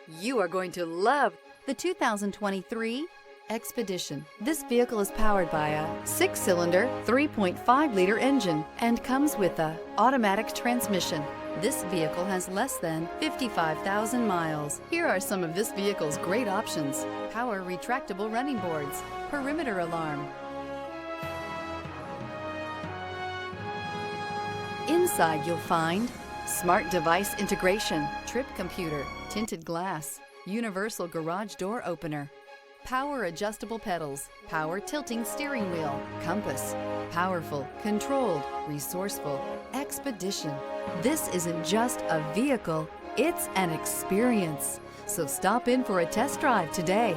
You are going to love the 2023 Expedition. This vehicle is powered by a 6-cylinder, 3.5-liter engine and comes with a automatic transmission. This vehicle has less than 55,000 miles. Here are some of this vehicle's great options: power retractable running boards, perimeter alarm. Inside you'll find smart device integration, trip computer, tinted glass, universal garage door opener, power adjustable pedals, power tilting steering wheel, compass. Powerful, controlled, resourceful. Expedition. This isn't just a vehicle, it's an experience. So stop in for a test drive today.